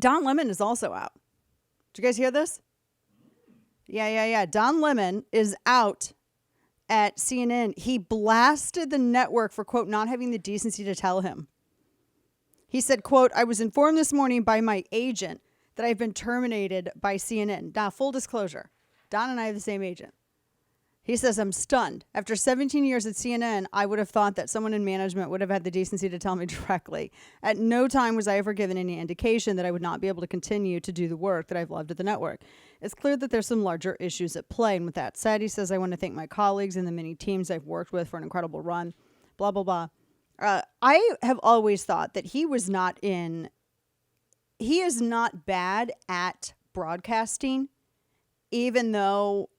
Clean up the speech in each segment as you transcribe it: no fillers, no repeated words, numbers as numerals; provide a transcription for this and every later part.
Don Lemon is also out. Did you guys hear this? Yeah. Don Lemon is out at CNN. He blasted the network for, quote, not having the decency to tell him. He said, quote, I was informed this morning by my agent that I've been terminated by CNN. Now, full disclosure, Don and I have the same agent. He says, I'm stunned. After 17 years at CNN, I would have thought that someone in management would have had the decency to tell me directly. At no time was I ever given any indication that I would not be able to continue to do the work that I've loved at the network. It's clear that there's some larger issues at play. And with that said, he says, I want to thank my colleagues and the many teams I've worked with for an incredible run, blah, blah, blah. I have always thought that he is not bad at broadcasting, even though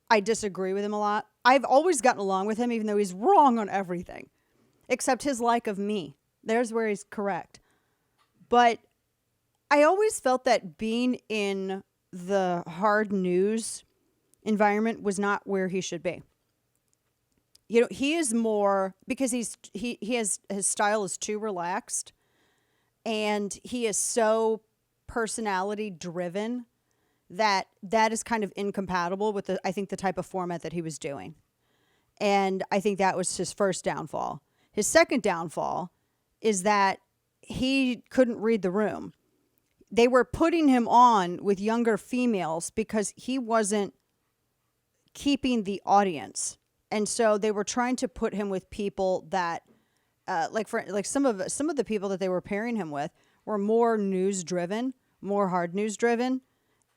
I disagree with him a lot. I've always gotten along with him, even though he's wrong on everything, except his like of me. There's where he's correct. But I always felt that being in the hard news environment was not where he should be. You know, he is more, because his style is too relaxed, and he is so personality driven that is kind of incompatible with I think the type of format that he was doing. And I think that was his first downfall. His second downfall is that he couldn't read the room. They were putting him on with younger females because he wasn't keeping the audience. And so they were trying to put him with people that some of the people that they were pairing him with were more news driven, more hard news driven.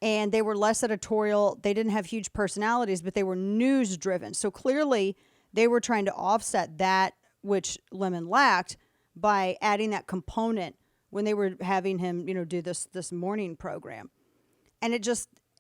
And they were less editorial. They didn't have huge personalities, but they were news driven. So clearly they were trying to offset that which Lemon lacked by adding that component when they were having him, do this morning program. And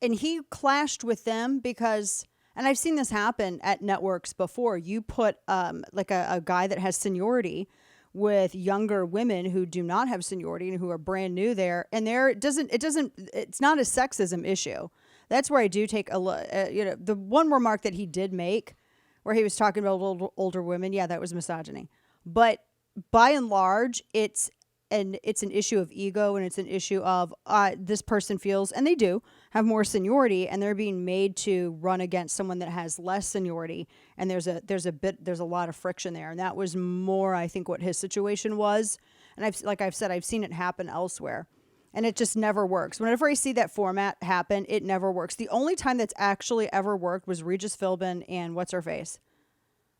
he clashed with them because, and I've seen this happen at networks before. You put a guy that has seniority with younger women who do not have seniority and who are brand new there. And it's not a sexism issue. That's where I do take a look. The one remark that he did make where he was talking about older women. Yeah, that was misogyny. But by and large, it's an issue of ego, and it's an issue of this person feels, and they do have more seniority, and they're being made to run against someone that has less seniority, and there's a lot of friction there, and that was more, I think, what his situation was. And I've said, I've seen it happen elsewhere, and it just never works. Whenever I see that format happen, it never works. The only time that's actually ever worked was Regis Philbin and what's her face,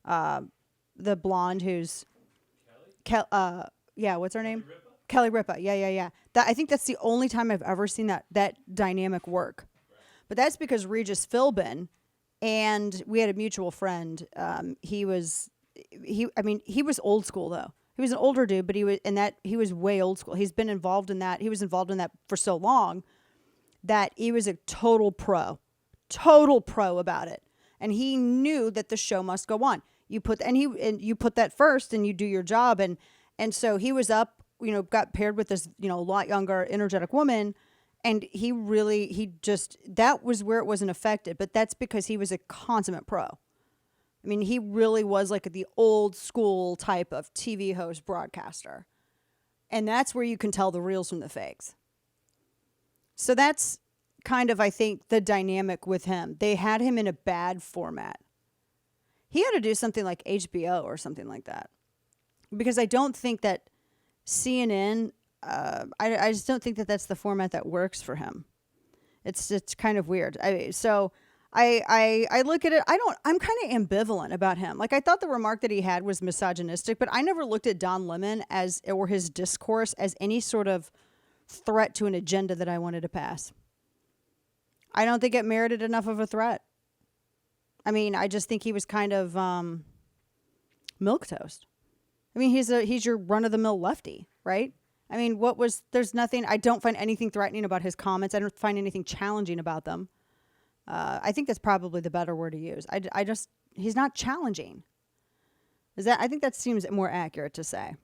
the blonde who's what's her name? Kelly Ripa. Yeah. I think that's the only time I've ever seen that dynamic work. But that's because Regis Philbin, and we had a mutual friend. He was old school though. He was an older dude, but he was way old school. He's been involved in that. He was involved in that for so long that he was a total pro about it. And he knew that the show must go on. You put that first, and you do your job. And so he was up, got paired with this, a lot younger, energetic woman. And that was where it wasn't affected. But that's because he was a consummate pro. I mean, he really was like the old school type of TV host broadcaster. And that's where you can tell the reals from the fakes. So that's kind of, I think, the dynamic with him. They had him in a bad format. He had to do something like HBO or something like that. Because I don't think that CNN, I just don't think that that's the format that works for him. It's kind of weird. I look at it, I'm kind of ambivalent about him. Like, I thought the remark that he had was misogynistic, but I never looked at Don Lemon or his discourse as any sort of threat to an agenda that I wanted to pass. I don't think it merited enough of a threat. I mean, I just think he was kind of milquetoast. I mean, he's your run-of-the-mill lefty, right? I mean, there's nothing, I don't find anything threatening about his comments. I don't find anything challenging about them. I think that's probably the better word to use. He's not challenging. I think that seems more accurate to say.